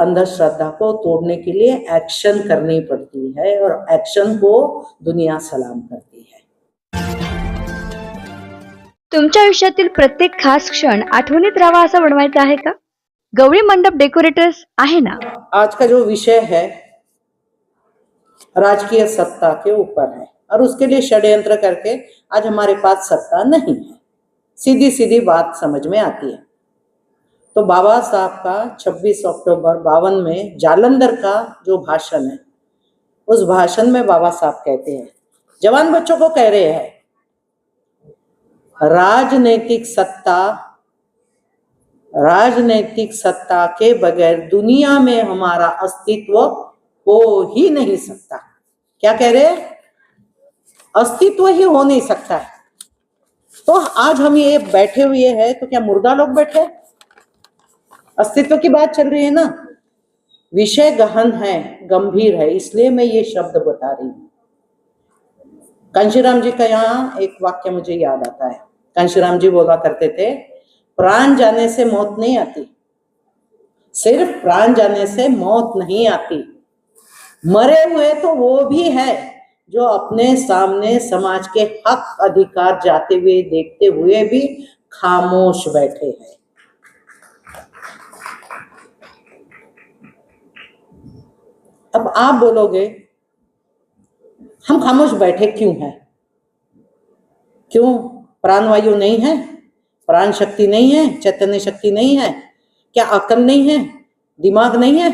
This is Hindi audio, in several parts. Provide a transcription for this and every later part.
अंधश्रद्धा को तोड़ने के लिए एक्शन करनी पड़ती है और एक्शन को दुनिया सलाम करती है। तुमच्या आयुष्यातील प्रत्येक खास क्षण आठवणीत राहावा असा बनवायचा आहे का? गौरी मंडप डेकोरेटर्स आहे ना। आज का जो विषय है राजकीय सत्ता के ऊपर है और उसके लिए षड्यंत्र करके आज हमारे पास सत्ता नहीं है। सीधी सीधी बात समझ में आती है। तो बाबा साहब का 26 अक्टूबर 52 में जालंधर का जो भाषण है, उस भाषण में बाबा साहब कहते हैं, जवान बच्चों को कह रहे हैं, राजनैतिक सत्ता के बगैर दुनिया में हमारा अस्तित्व हो ही नहीं सकता। क्या कह रहे हैं? अस्तित्व ही हो नहीं सकता है। तो आज हम ये बैठे हुए हैं तो क्या मुर्दा लोग बैठे? अस्तित्व की बात चल रही है ना। विषय गहन है, गंभीर है, इसलिए मैं ये शब्द बता रही हूँ। कांशीराम जी का यहाँ एक वाक्य मुझे याद आता है। कांशीराम जी बोला करते थे, प्राण जाने से मौत नहीं आती, सिर्फ प्राण जाने से मौत नहीं आती, मरे हुए तो वो भी है जो अपने सामने समाज के हक अधिकार जाते हुए देखते हुए भी खामोश बैठे हैं। अब आप बोलोगे, हम खामोश बैठे क्यों हैं? क्यों? प्राणवायु नहीं है, प्राण शक्ति नहीं है, चैतन्य शक्ति नहीं है, क्या अकल नहीं है, दिमाग नहीं है?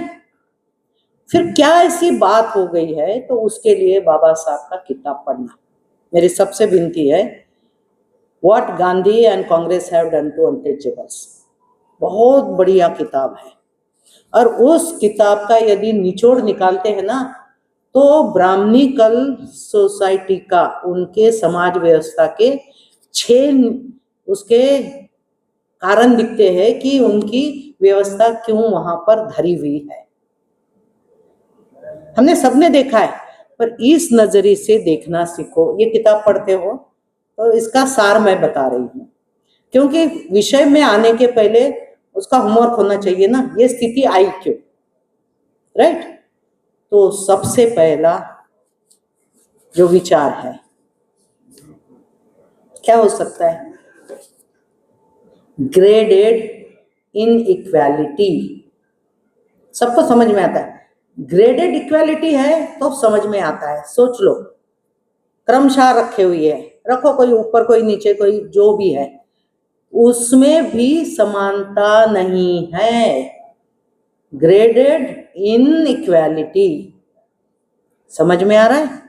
फिर क्या ऐसी बात हो गई है? तो उसके लिए बाबा साहब का किताब पढ़ना मेरी सबसे विनती है। What Gandhi and Congress have done to untouchables, बहुत बढ़िया किताब है। और उस किताब का यदि निचोड़ निकालते हैं ना, तो ब्राह्मणिकल सोसाइटी का, उनके समाज व्यवस्था के 6 उसके कारण दिखते हैं कि उनकी व्यवस्था क्यों वहां पर धरी हुई है। हमने सबने देखा है, पर इस नजरिए से देखना सीखो। ये किताब पढ़ते हो तो इसका सार मैं बता रही हूँ, क्योंकि विषय में आने के पहले उसका होमवर्क होना चाहिए ना, ये स्थिति आई क्यों, राइट? तो सबसे पहला जो विचार है, क्या हो सकता है? Graded inequality. सबको समझ में आता है। ग्रेडेड इक्वालिटी है तो समझ में आता है। सोच लो, क्रमशः रखे हुए है, रखो, कोई ऊपर कोई नीचे कोई जो भी है, उसमें भी समानता नहीं है। ग्रेडेड इनइक्वालिटी, समझ में आ रहा है?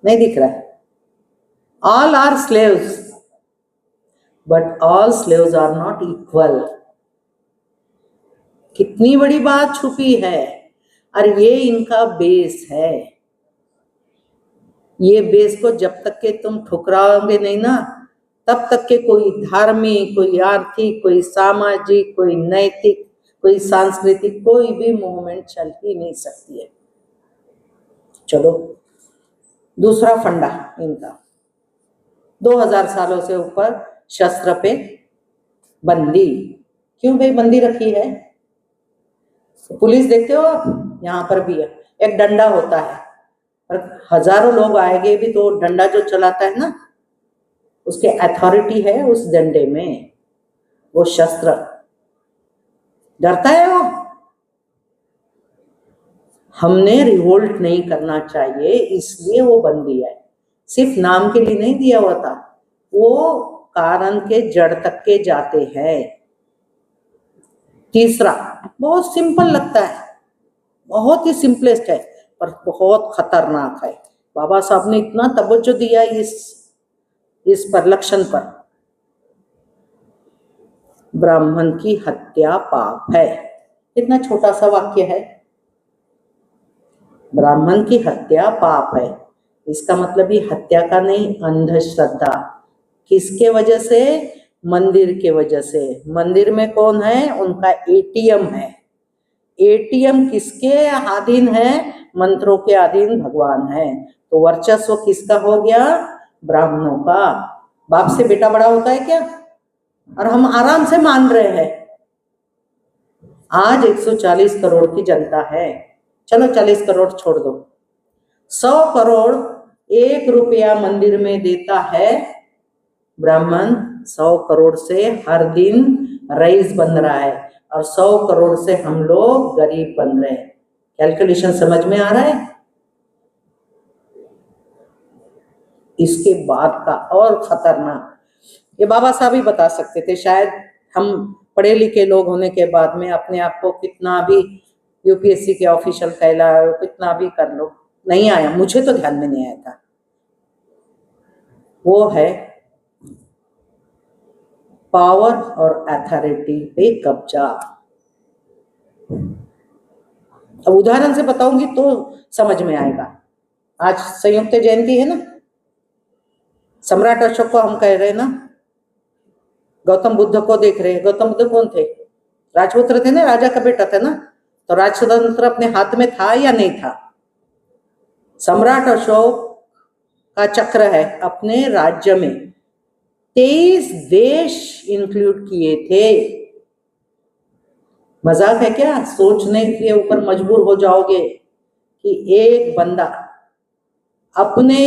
नहीं दिख रहा है? All are slaves but all slaves are not equal. कितनी बड़ी बात छुपी है, और ये इनका बेस है। ये बेस को जब तक के तुम ठुकराओगे नहीं ना, तब तक के कोई धार्मिक, कोई आर्थिक, कोई सामाजिक, कोई नैतिक, कोई सांस्कृतिक, कोई भी मूवमेंट चल ही नहीं सकती है। चलो, दूसरा फंडा इनका, 2000 सालों से ऊपर शस्त्र पे बंदी। क्यों भाई बंदी रखी है? पुलिस देखते हो आप, यहाँ पर भी है, एक डंडा होता है, और हजारों लोग आएंगे भी तो डंडा जो चलाता है ना, उसके अथॉरिटी है उस डंडे में, वो शस्त्र। डरता है वो। हमने रिवोल्ट नहीं करना चाहिए, इसलिए वो बंदी है। सिर्फ नाम के लिए नहीं दिया हुआ था, वो कारण के जड़ तक के जाते हैं। तीसरा बहुत सिंपल लगता है, बहुत ही सिंपलेस्ट है, पर बहुत खतरनाक है। बाबा साहब ने इतना तवज्जो दिया इस पर, लक्षण पर। ब्राह्मण की हत्या पाप है। इतना छोटा सा वाक्य है, ब्राह्मण की हत्या पाप है। इसका मतलब ये हत्या का नहीं, अंधश्रद्धा। किसके वजह से? मंदिर के वजह से। मंदिर में कौन है? उनका एटीएम है। एटीएम किसके अधीन है? मंत्रों के अधीन भगवान है। तो वर्चस्व किसका हो गया? ब्राह्मणों का। बाप से बेटा बड़ा होता है क्या? और हम आराम से मान रहे हैं, आज 140 करोड़ की जनता है, चलो 40 करोड़ छोड़ दो, 100 करोड़ 1 रुपया मंदिर में देता है ब्राह्मण, 100 करोड़ से हर दिन रईस बन रहा है और 100 करोड़ से हम लोग गरीब बन रहे हैं। कैलकुलेशन समझ में आ रहा है? इसके बाद का और खतरनाक, ये बाबा साहब ही बता सकते थे, शायद हम पढ़े लिखे लोग होने के बाद में अपने आप को कितना भी यूपीएससी के ऑफिशियल कहलाओ, कितना भी कर लो, नहीं आया, मुझे तो ध्यान में नहीं आया था। वो है पावर और अथॉरिटी पे कब्जा। अब उदाहरण से बताऊंगी तो समझ में आएगा। आज संयुक्त जयंती है ना, सम्राट अशोक को हम कह रहे हैं ना, गौतम बुद्ध को देख रहे हैं। गौतम बुद्ध कौन थे? राजपुत्र थे ना, राजा का बेटा था ना, तो राजतंत्र अपने हाथ में था या नहीं था? सम्राट अशोक का चक्र है, अपने राज्य में 23 देश इंक्लूड किए थे। मजाक है क्या? सोचने के ऊपर मजबूर हो जाओगे कि एक बंदा अपने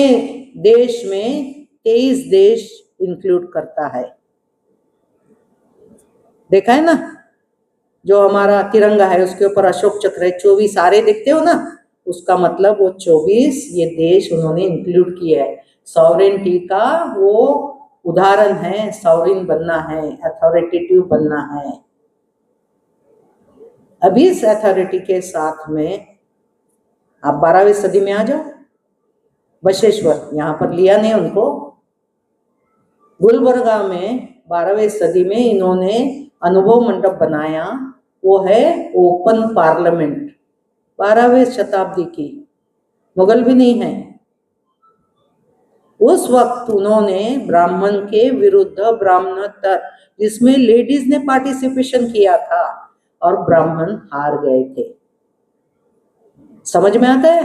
देश में 23 देश इंक्लूड करता है। देखा है ना, जो हमारा तिरंगा है उसके ऊपर अशोक चक्र है, 24 आरे देखते हो ना, उसका मतलब वो 24 ये देश उन्होंने इंक्लूड किया है। सॉवरेनिटी का वो उदाहरण है, सॉवरेन बनना है, अथॉरिटेटिव बनना है। अभी इस अथॉरिटी के साथ में आप 12वीं सदी में आ जाओ। बशेश्वर यहाँ पर लिया नहीं उनको, गुलबर्गा में 12वीं सदी में इन्होंने अनुभव मंडप बनाया, वो है ओपन पार्लियामेंट, 12वीं शताब्दी की, मुगल भी नहीं है। उस वक्त उन्होंने ब्राह्मण के विरुद्ध ब्राह्मणोत्तर, जिसमें लेडीज ने पार्टिसिपेशन किया था और ब्राह्मण हार गए थे। समझ में आता है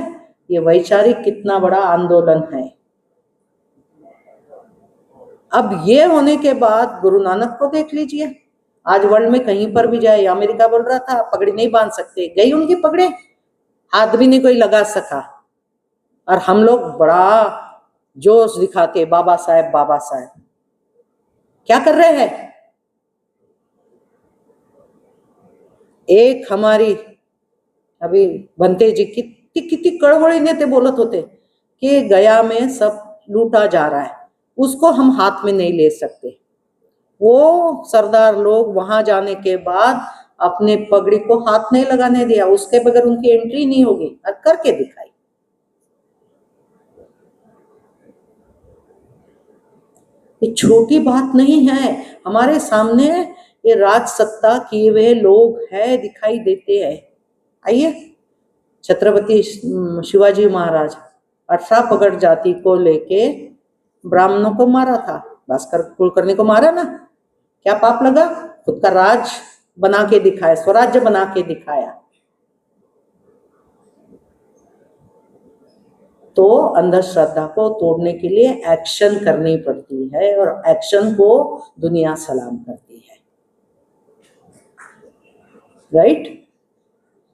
ये वैचारिक कितना बड़ा आंदोलन है। अब ये होने के बाद गुरु नानक को देख लीजिए, आज वर्ल्ड में कहीं पर भी जाए, अमेरिका बोल रहा था पगड़ी नहीं बांध सकते, गई उनकी पगड़े, हाथ भी नहीं कोई लगा सका, और हम लोग बड़ा जोश दिखाते बाबा साहेब बाबा साहेब। क्या कर रहे हैं? एक हमारी अभी बनते जी कितनी कितनी कड़वड़ी नेते बोलत होते कि गया में सब लूटा जा रहा है, उसको हम हाथ में नहीं ले सकते। वो सरदार लोग वहां जाने के बाद अपने पगड़ी को हाथ नहीं लगाने दिया, उसके बगैर उनकी एंट्री नहीं होगी, और करके दिखाई। ये छोटी बात नहीं है, हमारे सामने ये राज सत्ता किए हुए लोग हैं, दिखाई देते हैं। आइए, छत्रपति शिवाजी महाराज 18 पगड़ जाति को लेके ब्राह्मणों को मारा था, भास्कर कुलकर्णी को मारा ना, क्या पाप लगा? खुद का राज बना के दिखाया, स्वराज्य बना के दिखाया। तो अंधश्रद्धा को तोड़ने के लिए एक्शन करनी पड़ती है, और एक्शन को दुनिया सलाम करती है। राइट?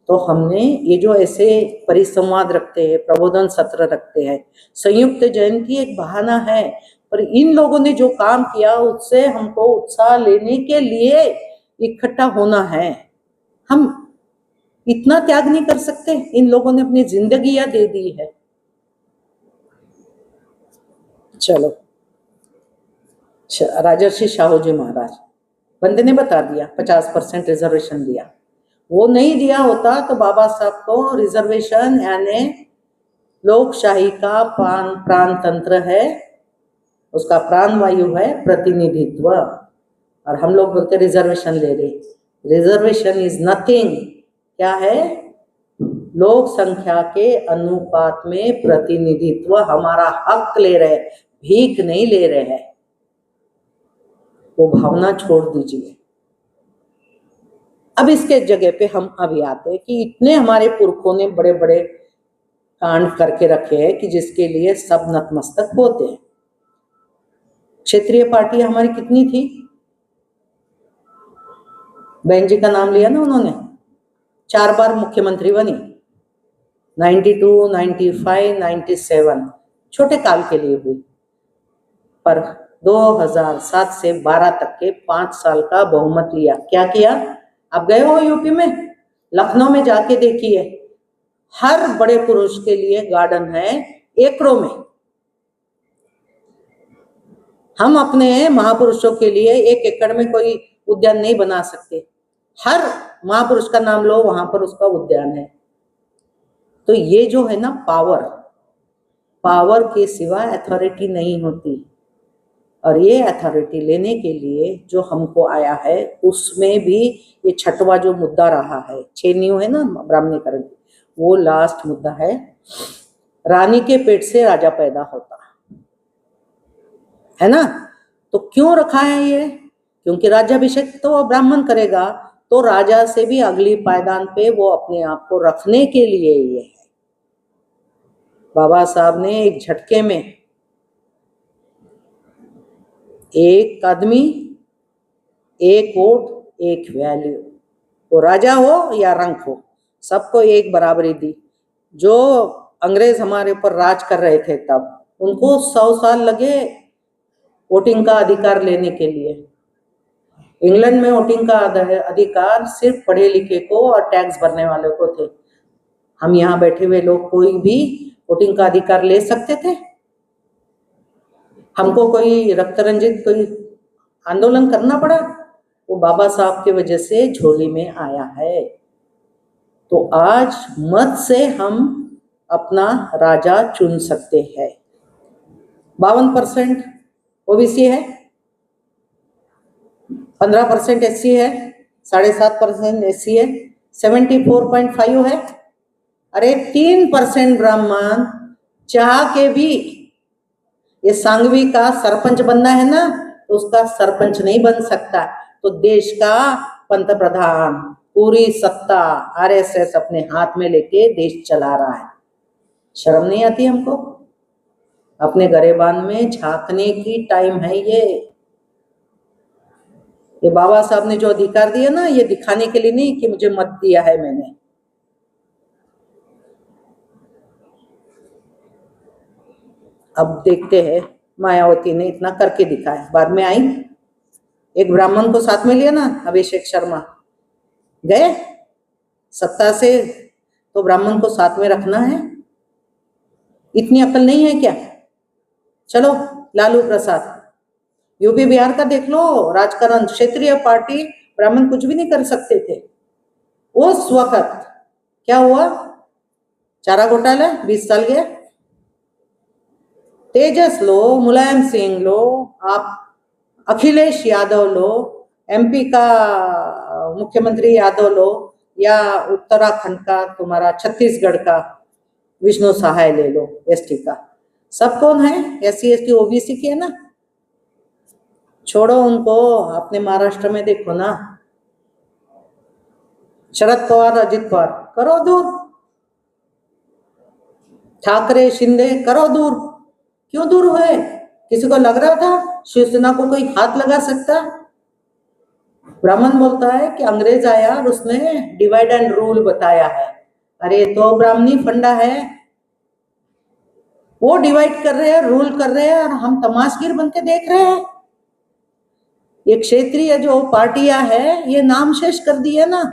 तो हमने ये जो ऐसे परिसंवाद रखते हैं, प्रबोधन सत्र रखते हैं, संयुक्त जयंती एक बहाना है, पर इन लोगों ने जो काम किया उससे हमको उत्साह लेने के लिए इकट्ठा होना है। हम इतना त्याग नहीं कर सकते? इन लोगों ने अपनी जिंदगियां दे दी है। चलो, राजर्षि शाहू जी महाराज, बंदे ने बता दिया 50% रिजर्वेशन दिया, वो नहीं दिया होता तो बाबा साहब को रिजर्वेशन यानी लोकशाही का प्राण तंत्र है, उसका प्राण वायु है प्रतिनिधित्व, और हम लोग बोलते रिजर्वेशन ले रहे। रिजर्वेशन इज नथिंग, क्या है? लोक संख्या के अनुपात में प्रतिनिधित्व, हमारा हक ले रहे, भीख नहीं ले रहे हैं। वो भावना छोड़ दीजिए। अब इसके जगह पे हम अभी आते हैं कि इतने हमारे पुरखों ने बड़े बड़े कांड करके रखे हैं कि जिसके लिए सब नतमस्तक होते हैं। क्षेत्रीय पार्टी हमारी कितनी थी? बहन जी का नाम लिया ना उन्होंने, 4 बार मुख्यमंत्री बनी, 92, 95, 97, छोटे काल के लिए हुई, पर 2007 से 12 तक के 5 साल का बहुमत लिया। क्या किया? आप गए हो यूपी में, लखनऊ में जाके देखिए, हर बड़े पुरुष के लिए गार्डन है एकड़ों में। हम अपने महापुरुषों के लिए 1 एकड़ में कोई उद्यान नहीं बना सकते। हर महापुरुष का नाम लो, वहां पर उसका उद्यान है। तो ये जो है ना पावर के सिवा अथॉरिटी नहीं होती। और ये अथॉरिटी लेने के लिए जो हमको आया है, उसमें भी ये 6वां जो मुद्दा रहा है, 6 नींव है ना ब्राह्मणीकरण, वो लास्ट मुद्दा है। रानी के पेट से राजा पैदा होता है ना। तो क्यों रखा है ये? क्योंकि राज्याभिषेक तो ब्राह्मण करेगा, तो राजा से भी अगली पायदान पे वो अपने आप को रखने के लिए ये है। बाबा साहब ने एक झटके में, एक आदमी, एक वोट, एक वैल्यू, वो राजा हो या रंक हो, सबको एक बराबरी दी। जो अंग्रेज हमारे ऊपर राज कर रहे थे तब, उनको 100 साल लगे वोटिंग का अधिकार लेने के लिए। इंग्लैंड में वोटिंग का अधिकार सिर्फ पढ़े लिखे को और टैक्स भरने वाले को थे। हम यहाँ बैठे हुए लोग कोई भी वोटिंग का अधिकार ले सकते थे? हमको कोई रक्त रंजित कोई आंदोलन करना पड़ा? वो बाबा साहब की वजह से झोली में आया है। तो आज मत से हम अपना राजा चुन सकते हैं। 52% ओबीसी है, 15% एससी है, 7.5% एससी है, 74.5 है। अरे 3% ब्राह्मण चाह के भी ये सांगवी का सरपंच बनना है ना, तो उसका सरपंच नहीं बन सकता। तो देश का पंतप्रधान पूरी सत्ता आरएसएस अपने हाथ में लेके देश चला रहा है। शर्म नहीं आती हमको? अपने गरेबान में झांकने की टाइम है ये बाबा साहब ने जो अधिकार दिया ना, ये दिखाने के लिए नहीं कि मुझे मत दिया है मैंने। अब देखते हैं, मायावती ने इतना करके दिखाया, बाद में आई, एक ब्राह्मण को साथ में लिया ना, अभिषेक शर्मा गए सत्ता से, तो ब्राह्मण को साथ में रखना है। इतनी अकल नहीं है क्या? चलो लालू प्रसाद, यूपी बिहार का देख लो राजकारण, क्षेत्रीय पार्टी, ब्राह्मण कुछ भी नहीं कर सकते थे उस वक्त। क्या हुआ? चारा घोटाला 20 साल गया। तेजस लो, मुलायम सिंह लो, आप अखिलेश यादव लो, एमपी का मुख्यमंत्री यादव लो, या उत्तराखंड का तुम्हारा छत्तीसगढ़ का विष्णु सहाय ले लो, एसटी का। सब कौन है? एससी एसटी ओबीसी की है ना। छोड़ो उनको, अपने महाराष्ट्र में देखो ना, शरद पवार, अजित पवार करो दूर, ठाकरे शिंदे करो दूर। क्यों दूर हुए? किसी को लग रहा था शिवसेना को कोई हाथ लगा सकता? ब्राह्मण बोलता है कि अंग्रेज आया और उसने डिवाइड एंड रूल बताया है। अरे तो ब्राह्मणी फंडा है, वो डिवाइड कर रहे हैं, रूल कर रहे हैं, और हम तमाशगीर बन के देख रहे हैं। ये क्षेत्रीय जो पार्टियां है, ये नाम शेष कर दी है ना।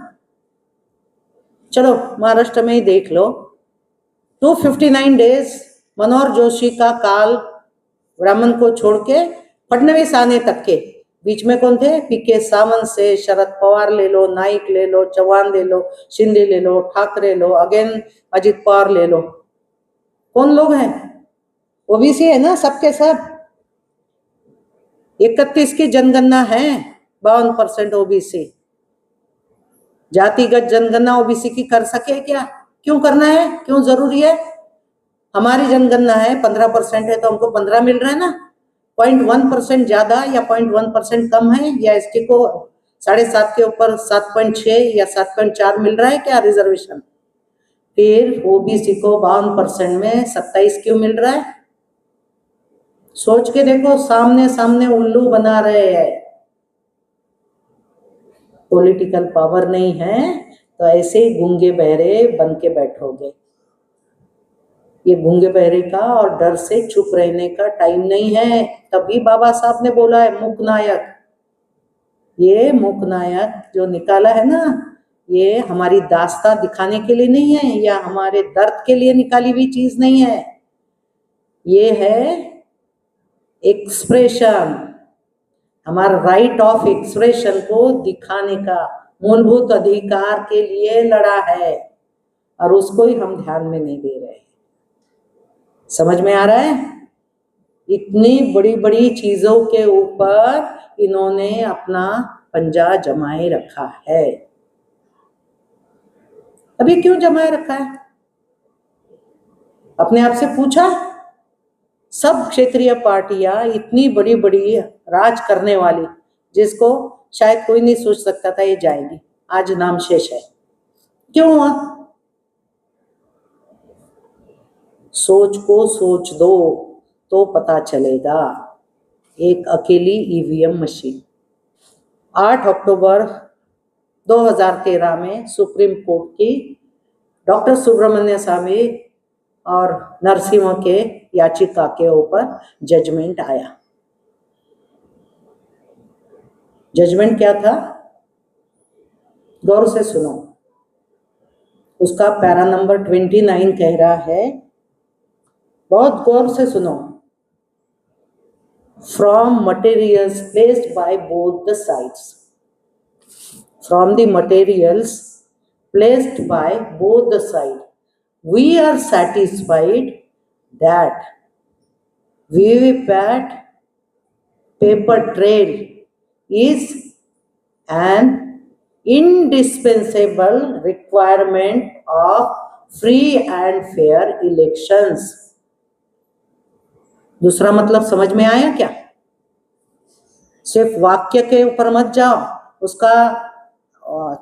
चलो महाराष्ट्र में ही देख लो, 259 डेज मनोहर जोशी का काल, ब्राह्मण को छोड़ के फडणवीस आने तक के बीच में कौन थे? पीके सावंत से शरद पवार ले लो, नाइक ले लो, चौहान ले लो, शिंदे ले लो, ठाकरे लो, अगेन अजित पवार ले लो। कौन लोग हैं? ओबीसी है ना सबके सब। 31 की जनगणना है, 52% ओबीसी। जातिगत जनगणना ओबीसी की कर सके क्या? क्यों करना है? क्यों जरूरी है? हमारी जनगणना है 15% है, तो हमको 15 मिल रहा है ना। 0.1% ज्यादा या 0.1% कम है, या एसटी को 7.5 के ऊपर 7.6 या 7.4 मिल रहा है क्या रिजर्वेशन? फिर ओबीसी को 52% में 27 क्यों मिल रहा है? सोच के देखो, सामने सामने उल्लू बना रहे हैं। पॉलिटिकल पावर नहीं है तो ऐसे ही गूंगे बहरे बन के बैठोगे। ये गूंगे बहरे का और डर से चुप रहने का टाइम नहीं है। तभी बाबा साहब ने बोला है मूक नायक। ये मूक नायक जो निकाला है ना, ये हमारी दास्तां दिखाने के लिए नहीं है या हमारे दर्द के लिए निकाली हुई चीज नहीं है। ये है एक्सप्रेशन, हमारा राइट ऑफ एक्सप्रेशन को दिखाने का, मूलभूत अधिकार के लिए लड़ा है और उसको ही हम ध्यान में नहीं दे रहे। समझ में आ रहा है? इतनी बड़ी बड़ी चीजों के ऊपर इन्होंने अपना पंजा जमाए रखा है। अभी क्यों जमाए रखा है? अपने आप से पूछा? सब क्षेत्रीय पार्टियां इतनी बड़ी बड़ी राज करने वाली, जिसको शायद कोई नहीं सोच सकता था ये जाएगी, आज नाम शेष है। क्यों हुआ? सोच को सोच दो तो पता चलेगा। एक अकेली ईवीएम मशीन 8 अक्टूबर 2013 में सुप्रीम कोर्ट की डॉक्टर सुब्रमण्य स्वामी और नरसिम्हा के याचिका के ऊपर जजमेंट आया। जजमेंट क्या था? गौर से सुनो। उसका पैरा नंबर 29 कह रहा है, बहुत गौर से सुनो। From materials placed by both the sides, from the materials placed by both the side, we are satisfied that VVPAT paper trail is an indispensable requirement of free and fair elections। दूसरा मतलब समझ में आया क्या? सिर्फ वाक्य के ऊपर मत जाओ, उसका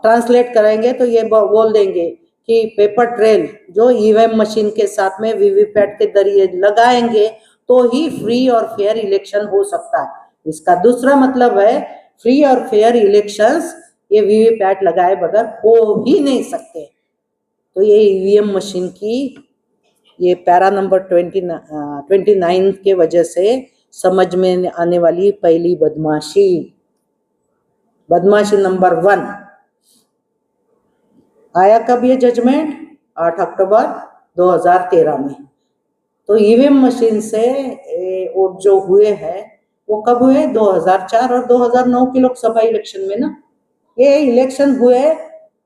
ट्रांसलेट करेंगे तो ये बोल देंगे कि पेपर ट्रेल जो ईवीएम मशीन के साथ में वीवीपैट के जरिए लगाएंगे तो ही फ्री और फेयर इलेक्शन हो सकता है। इसका दूसरा मतलब है फ्री और फेयर इलेक्शंस ये वीवीपैट लगाए बगैर हो ही नहीं सकते। तो ये ईवीएम मशीन की ये पैरा नंबर 29 के वजह से समझ में आने वाली पहली बदमाशी नंबर 1 आया। कब ये जजमेंट? 8 अक्टूबर 2013 में। तो ईवीएम मशीन से वोट जो हुए हैं वो कब हुए? 2004 और 2009 की लोकसभा इलेक्शन में ना। ये इलेक्शन हुए,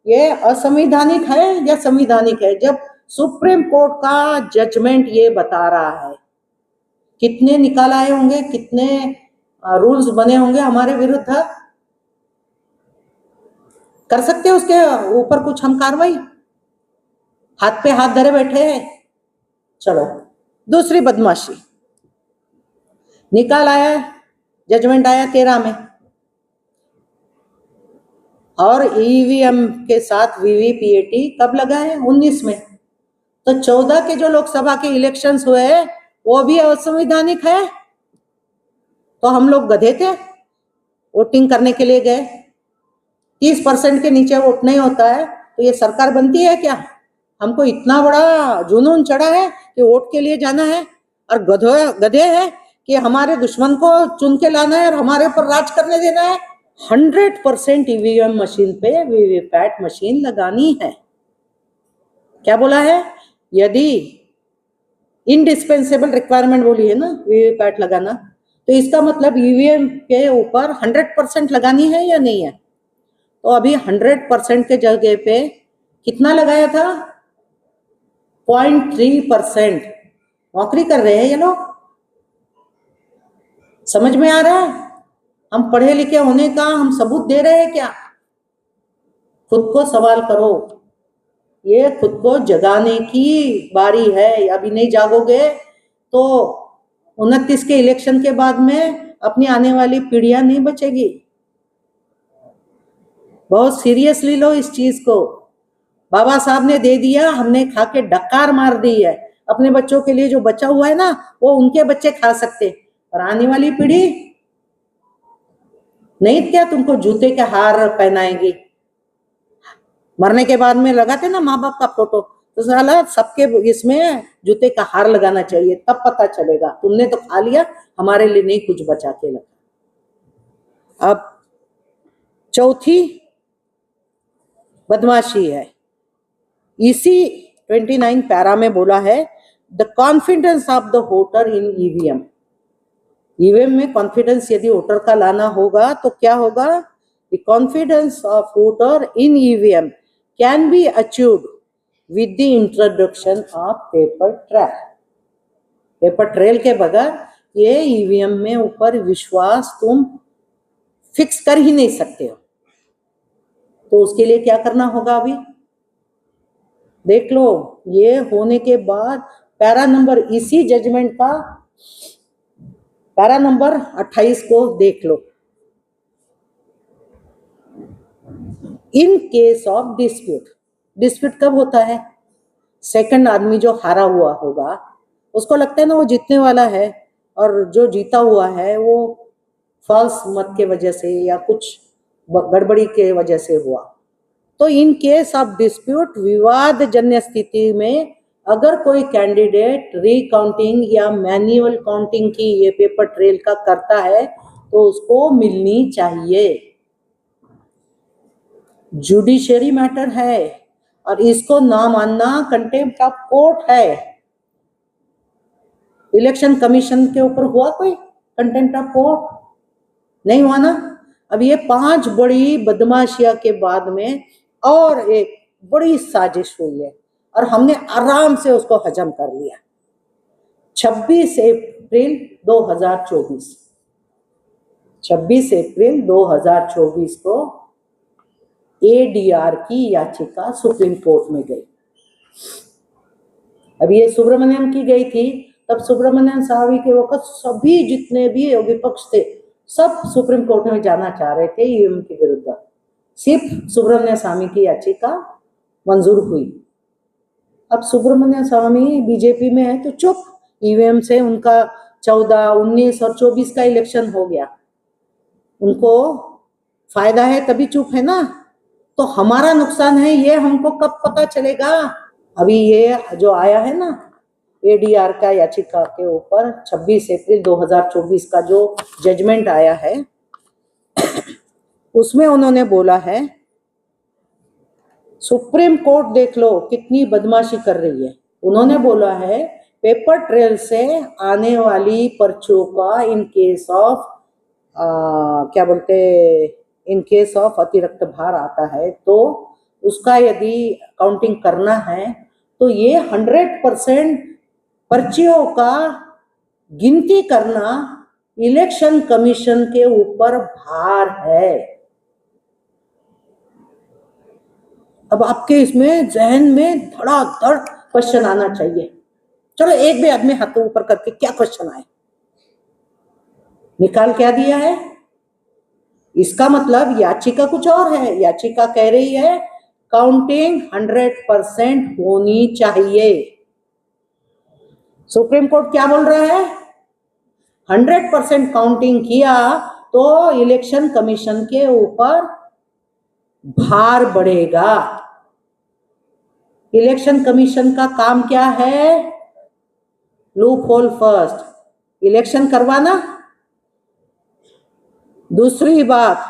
ये असंवैधानिक है या संवैधानिक है? जब सुप्रीम कोर्ट का जजमेंट ये बता रहा है, कितने निकाल आए होंगे, कितने रूल्स बने होंगे हमारे विरुद्ध। कर सकते हैं उसके ऊपर कुछ हम कार्रवाई? हाथ पे हाथ धरे बैठे हैं। चलो दूसरी बदमाशी निकाल आया, जजमेंट आया 13 में और ईवीएम के साथ वीवीपीएटी कब लगा है? 19 में। तो 14 के जो लोकसभा के इलेक्शंस हुए हैं वो भी असंवैधानिक है। तो हम लोग गधे थे, वोटिंग करने के लिए गए। 30% के नीचे वोट नहीं होता है तो ये सरकार बनती है क्या? हमको इतना बड़ा जुनून चढ़ा है कि वोट के लिए जाना है और गधे है कि हमारे दुश्मन को चुन के लाना है और हमारे ऊपर राज करने देना है। 100% ईवीएम मशीन पे वीवीपैट मशीन लगानी है। क्या बोला है? यदि इंडिस्पेंसेबल रिक्वायरमेंट बोली है ना वीवीपैट लगाना, तो इसका मतलब ईवीएम के ऊपर 100% लगानी है या नहीं है? तो अभी 100% के जगह पे कितना लगाया था? 0.3%। नौकरी कर रहे हैं ये लोग। समझ में आ रहा है? हम पढ़े लिखे होने का हम सबूत दे रहे हैं क्या? खुद को सवाल करो। ये खुद को जगाने की बारी है। अभी नहीं जागोगे तो 29 के इलेक्शन के बाद में अपनी आने वाली पीढ़ियां नहीं बचेगी। बहुत सीरियसली लो इस चीज को। बाबा साहब ने दे दिया, हमने खा के डकार मार दी है। अपने बच्चों के लिए जो बचा हुआ है ना वो उनके बच्चे खा सकते, और आने वाली पीढ़ी नहीं क्या तुमको जूते के हार पहनाएगी? मरने के बाद में लगाते ना माँ बाप का फोटो, तो साला सबके इसमें जूते का हार लगाना चाहिए, तब पता चलेगा तुमने तो खा लिया, हमारे लिए नहीं कुछ बचा के लगा। अब चौथी बदमाशी है, इसी 29 पैरा में बोला है, the confidence of the voter in EVM. EVM में कॉन्फिडेंस यदि वोटर का लाना होगा तो क्या होगा, the confidence of voter in EVM can be achieved with the introduction of paper trail. Paper trail के बगैर ये ईवीएम में ऊपर विश्वास तुम फिक्स कर ही नहीं सकते हो। तो उसके लिए क्या करना होगा, अभी देख लो। ये होने के बाद पैरा नंबर, इसी जजमेंट का पैरा नंबर 28 को देख लो। In case of dispute, dispute कब होता है, सेकंड आदमी जो हारा हुआ होगा उसको लगता है ना वो जीतने वाला है, और जो जीता हुआ है वो फॉल्स मत के वजह से या कुछ गड़बड़ी के वजह से हुआ। तो इन केस ऑफ डिस्प्यूट, विवाद जन्य स्थिति में अगर कोई कैंडिडेट रिकाउंटिंग या मैन्युअल काउंटिंग की ये पेपर ट्रेल का करता है तो उसको मिलनी चाहिए। जुडिशरी मैटर है और इसको ना मानना कंटेम्प्ट ऑफ कोर्ट है। इलेक्शन कमीशन के ऊपर हुआ कोई कंटेम्प्ट ऑफ कोर्ट? नहीं हुआ ना। अब ये 5 बड़ी बदमाशियां के बाद में और एक बड़ी साजिश हुई है और हमने आराम से उसको हजम कर लिया। 26 अप्रैल 2024, 26 अप्रैल 2024 को एडीआर की याचिका सुप्रीम कोर्ट में गई। अब ये सुब्रमण्यम की गई थी, तब सुब्रमण्यम स्वामी के वक्त सभी जितने भी विपक्ष थे सब सुप्रीम कोर्ट में जाना चाह रहे थे ईवीएम के विरुद्ध। सिर्फ सुब्रमण्यम स्वामी की याचिका मंजूर हुई। अब सुब्रमण्यम स्वामी बीजेपी में है तो चुप, ईवीएम से उनका 14, 19 और 24 का इलेक्शन हो गया, उनको फायदा है तभी चुप है ना। तो हमारा नुकसान है ये हमको कब पता चलेगा? अभी ये जो आया है ना एडीआर का याचिका के ऊपर 26 अप्रैल 2024 का जो जजमेंट आया है उसमें उन्होंने बोला है, सुप्रीम कोर्ट देख लो कितनी बदमाशी कर रही है। उन्होंने बोला है पेपर ट्रेल से आने वाली पर्चियों का इन केस ऑफ क्या बोलते, इन केस ऑफ अतिरिक्त भार आता है तो उसका यदि काउंटिंग करना है तो ये 100% पर्चियों का गिनती करना इलेक्शन कमीशन के ऊपर भार है। अब आपके इसमें जहन में धड़ाधड़ क्वेश्चन आना चाहिए। चलो एक भी आदमी हाथ ऊपर करके क्या क्वेश्चन आए, निकाल क्या दिया है? इसका मतलब याचिका कुछ और है। याचिका कह रही है काउंटिंग 100% होनी चाहिए। सुप्रीम कोर्ट क्या बोल रहा है? 100% काउंटिंग किया तो इलेक्शन कमीशन के ऊपर भार बढ़ेगा। इलेक्शन कमीशन का काम क्या है? लूप होल फर्स्ट, इलेक्शन करवाना। दूसरी बात,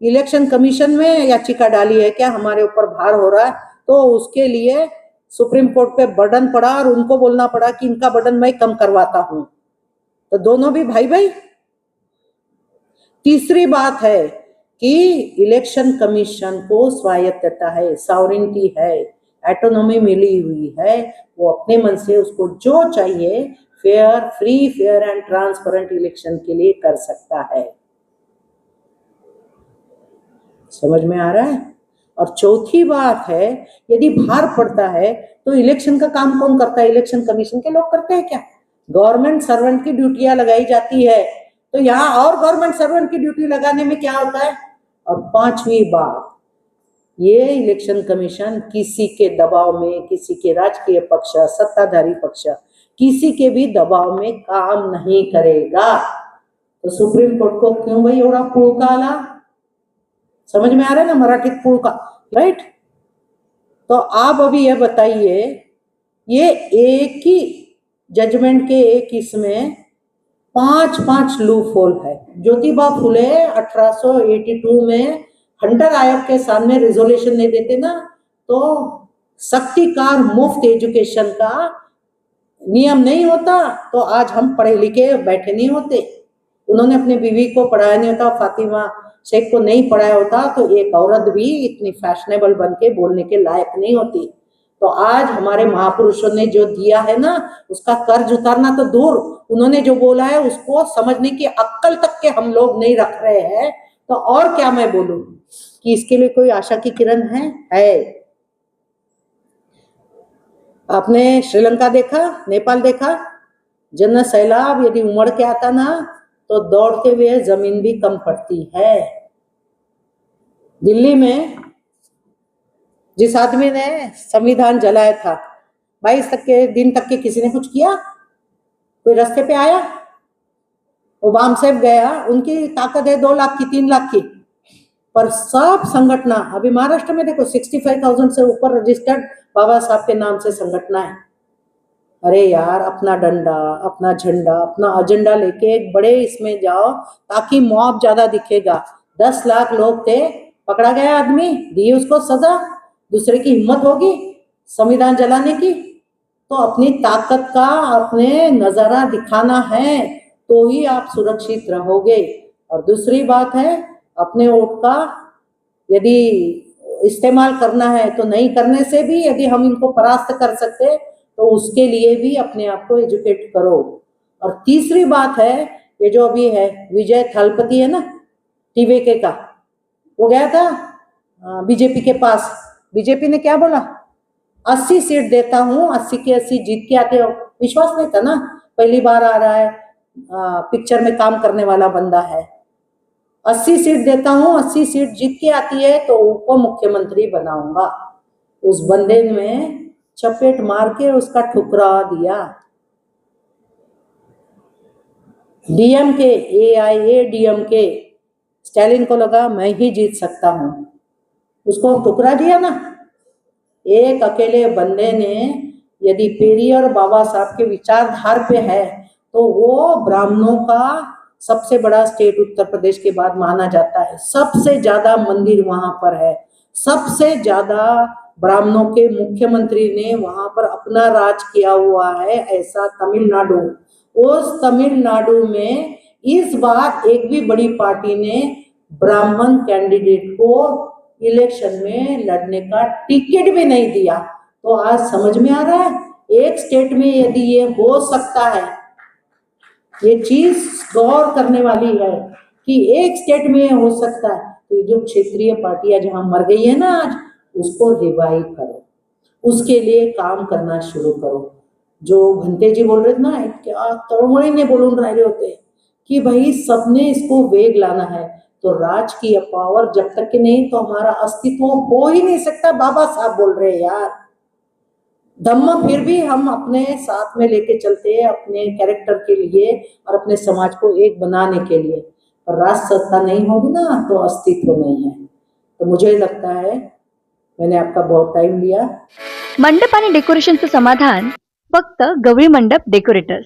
इलेक्शन कमीशन में याचिका डाली है क्या हमारे ऊपर भार हो रहा है, तो उसके लिए सुप्रीम कोर्ट पे बर्डन पड़ा और उनको बोलना पड़ा कि इनका बर्डन मैं कम करवाता हूं। तो दोनों भी भाई भाई। तीसरी बात है कि इलेक्शन कमीशन को स्वायत्तता है, सॉवरेनिटी है, ऑटोनॉमी मिली हुई है, वो अपने मन से उसको जो चाहिए fair, free, fair and transparent election के लिए कर सकता है। समझ में आ रहा है? और चौथी बात है, यदि भार पड़ता है तो इलेक्शन का काम कौन करता है? इलेक्शन कमीशन के लोग करते हैं क्या? गवर्नमेंट सर्वेंट की ड्यूटियां लगाई जाती है, तो यहाँ और गवर्नमेंट सर्वेंट की ड्यूटी लगाने में क्या होता है? और पांचवी बात, ये इलेक्शन कमीशन किसी के दबाव में, किसी के राजकीय पक्ष, सत्ताधारी पक्ष, किसी के भी दबाव में काम नहीं करेगा। तो सुप्रीम कोर्ट को क्यों भाई एवढा पुळका आला? समझ में आ रहा है ना मराठीत पुळका, राइट? तो आप अभी ये बताइए, ये एक ही जजमेंट के एक इसमें 5 लूप होल है। ज्योतिबा फुले 1882 में हंटर आयोग के सामने रिजोल्यूशन नहीं देते ना, तो शक्तिकार मुफ्त एजुकेशन का नियम नहीं होता, तो आज हम पढ़े लिखे बैठे नहीं होते। उन्होंने अपनी बीवी को पढ़ाया नहीं होता, फातिमा शेख को नहीं पढ़ाया होता, तो एक औरत भी इतनी फैशनेबल बन के बोलने के लायक नहीं होती। तो आज हमारे महापुरुषों ने जो दिया है ना, उसका कर्ज उतारना तो दूर, उन्होंने जो बोला है उसको समझने की अक्ल तक के हम लोग नहीं रख रहे हैं। तो और क्या मैं बोलूं कि इसके लिए कोई आशा की किरण है। आपने श्रीलंका देखा, नेपाल देखा, जन सैलाब यदि उमड़ के आता ना, तो दौड़ते हुए जमीन भी कम पड़ती है। दिल्ली में जिस आदमी ने संविधान जलाया था, 22 दिन तक के किसी ने कुछ किया? कोई रास्ते पे आया? वो बाम साहब गया, उनकी ताकत है 2 लाख की, 3 लाख की, पर सब संगठन अभी महाराष्ट्र में देखो 65,000 से ऊपर रजिस्टर्ड बाबा साहब के नाम से संगठन है। अरे यार, अपना डंडा, अपना झंडा, अपना एजेंडा लेके एक बड़े इसमें जाओ, ताकि मॉब ज्यादा दिखेगा। 10 लाख लोग थे, पकड़ा गया आदमी, दी उसको सजा। दूसरे की हिम्मत होगी संविधान जलाने की? तो अपनी ताकत का अपने नजारा दिखाना है, तो ही आप सुरक्षित रहोगे। और दूसरी बात है, अपने वोट का यदि इस्तेमाल करना है, तो नहीं करने से भी यदि हम इनको परास्त कर सकते, तो उसके लिए भी अपने आप को एजुकेट करो। और तीसरी बात है, ये जो अभी है विजय थालापति है ना, टीवीके का, वो गया था बीजेपी के पास। बीजेपी ने क्या बोला? 80 सीट देता हूँ, 80 की 80 जीत के आते हो। विश्वास नहीं था ना, पहली बार आ रहा है, पिक्चर में काम करने वाला बंदा है। 80 सीट देता हूँ, 80 सीट जीत के आती है तो उप मुख्यमंत्री बनाऊंगा। उस बंदे में चपेट मार के उसका ठुकरा दिया। डीएमके, AIADMK, स्टालिन को लगा मैं ही जीत सकता हूं, उसको ठुकरा दिया ना। एक अकेले बंदे ने यदि पेरियर बाबा साहब के विचारधार पे है, तो वो ब्राह्मणों का सबसे बड़ा स्टेट उत्तर प्रदेश के बाद माना जाता है। सबसे ज्यादा मंदिर वहां पर है, सबसे ज्यादा ब्राह्मणों के मुख्यमंत्री ने वहां पर अपना राज किया हुआ है, ऐसा तमिलनाडु। उस तमिलनाडु में इस बार एक भी बड़ी पार्टी ने ब्राह्मण कैंडिडेट को इलेक्शन में लड़ने का टिकट भी नहीं दिया। तो आज समझ में आ रहा है, एक स्टेट में यदि ये हो सकता है, ये चीज गौर करने वाली है कि एक स्टेट में हो सकता है, तो ये जो क्षेत्रीय पार्टियां जहां मर गई है ना आज, उसको रिवाइव करो, उसके लिए काम करना शुरू करो। जो घंटे जी बोल रहे थे ना, क्या तड़मड़ी ने बोलून रहे होते कि भाई सबने इसको वेग लाना है, तो राजकीय पावर जब तक कि नहीं, तो हमारा अस्तित्व हो ही नहीं सकता। बाबा साहब बोल रहे हैं यार, धम्म फिर भी हम अपने साथ में लेके चलते हैं, अपने कैरेक्टर के लिए और अपने समाज को एक बनाने के लिए। और राज सत्ता नहीं होगी ना, तो अस्तित्व नहीं है। तो मुझे लगता है मैंने आपका बहुत टाइम लिया। मंडप आणि डेकोरेशनचं समाधान फक्त गवळी मंडप डेकोरेटर्स।